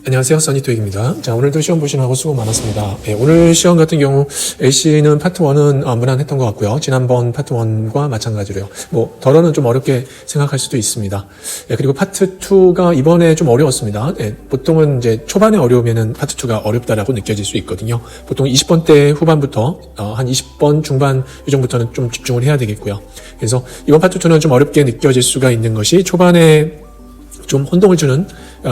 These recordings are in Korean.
안녕하세요. 써니토익입니다. 자, 오늘도 시험 보시느라고 수고 많았습니다. 오늘 시험 같은 경우 LC는 파트 1은 무난했던 것 같고요. 지난번 파트 1과 마찬가지로요. 덜어는 좀 어렵게 생각할 수도 있습니다. 그리고 파트 2가 이번에 좀 어려웠습니다. 보통은 이제 초반에 어려우면은 파트 2가 어렵다라고 느껴질 수 있거든요. 보통 20번대 후반부터 한 20번 중반 요정부터는 좀 집중을 해야 되겠고요. 그래서 이번 파트 2는 좀 어렵게 느껴질 수가 있는 것이 초반에 좀 혼동을 주는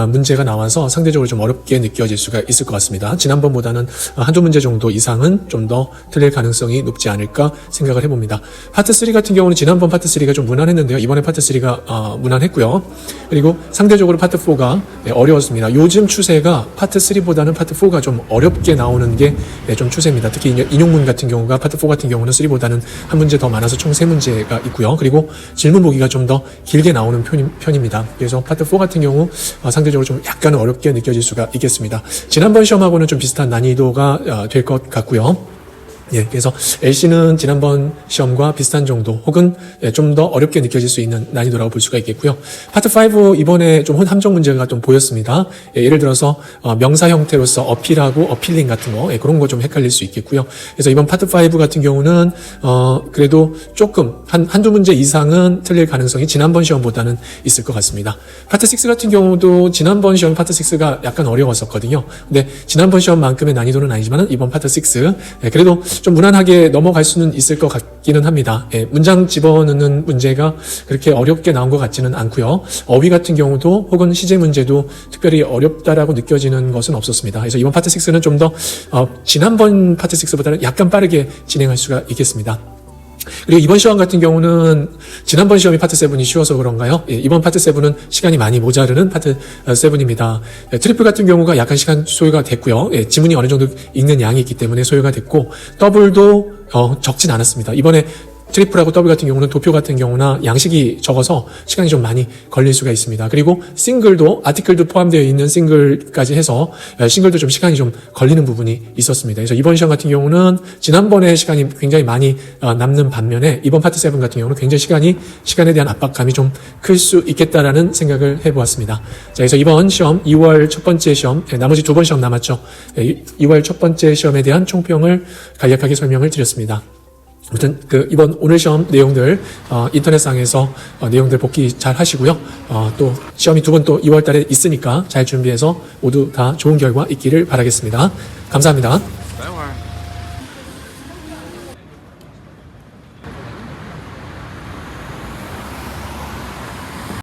문제가 나와서 상대적으로 좀 어렵게 느껴질 수가 있을 것 같습니다. 지난번보다는 한두 문제 정도 이상은 좀 더 틀릴 가능성이 높지 않을까 생각을 해봅니다. 파트 3 같은 경우는 지난번 파트 3가 좀 무난했는데요. 이번에 파트 3가 무난했고요. 그리고 상대적으로 파트 4가 어려웠습니다. 요즘 추세가 파트 3보다는 파트 4가 좀 어렵게 나오는 게 좀 추세입니다. 특히 인용문 같은 경우가 파트 4 같은 경우는 3보다는 한 문제 더 많아서 총 3문제가 있고요. 그리고 질문 보기가 좀 더 길게 나오는 편입니다. 그래서 파트 4 같은 경우 상대적으로 좀 약간 어렵게 느껴질 수가 있겠습니다. 지난번 시험하고는 좀 비슷한 난이도가 될 것 같고요. 그래서 LC는 지난번 시험과 비슷한 정도 혹은 좀 더 어렵게 느껴질 수 있는 난이도라고 볼 수가 있겠고요. 파트 5 이번에 좀 함정 문제가 좀 보였습니다. 예를 들어서 명사 형태로서 어필하고 어필링 같은 거 그런 거 좀 헷갈릴 수 있겠고요. 그래서 이번 파트 5 같은 경우는 그래도 조금 한두 문제 이상은 틀릴 가능성이 지난번 시험보다는 있을 것 같습니다. 파트 6 같은 경우도 지난번 시험 파트 6가 약간 어려웠었거든요. 근데 지난번 시험만큼의 난이도는 아니지만 이번 파트 6 그래도 좀 무난하게 넘어갈 수는 있을 것 같기는 합니다. 문장 집어넣는 문제가 그렇게 어렵게 나온 것 같지는 않고요. 어휘 같은 경우도 혹은 시제 문제도 특별히 어렵다라고 느껴지는 것은 없었습니다. 그래서 이번 파트 6는 좀 더 지난번 파트 6보다는 약간 빠르게 진행할 수가 있겠습니다. 그리고 이번 시험 같은 경우는 지난번 시험이 파트 7이 쉬워서 그런가요? 이번 파트 7은 시간이 많이 모자르는 파트 7입니다. 트리플 같은 경우가 약간 시간 소요가 됐고요. 지문이 어느 정도 읽는 양이 있기 때문에 소요가 됐고 더블도 적진 않았습니다. 이번에 트리플하고 더블 같은 경우는 도표 같은 경우나 양식이 적어서 시간이 좀 많이 걸릴 수가 있습니다. 그리고 싱글도 아티클도 포함되어 있는 싱글까지 해서 싱글도 좀 시간이 좀 걸리는 부분이 있었습니다. 그래서 이번 시험 같은 경우는 지난번에 시간이 굉장히 많이 남는 반면에 이번 파트 7 같은 경우는 굉장히 시간에 대한 압박감이 좀 클 수 있겠다라는 생각을 해보았습니다. 자, 그래서 이번 시험 2월 첫 번째 시험 나머지 두 번 시험 남았죠. 2월 첫 번째 시험에 대한 총평을 간략하게 설명을 드렸습니다. 아무튼 이번 오늘 시험 내용들 인터넷상에서 내용들 복기 잘 하시고요. 또 시험이 두 번 또 2월 달에 있으니까 잘 준비해서 모두 다 좋은 결과 있기를 바라겠습니다. 감사합니다.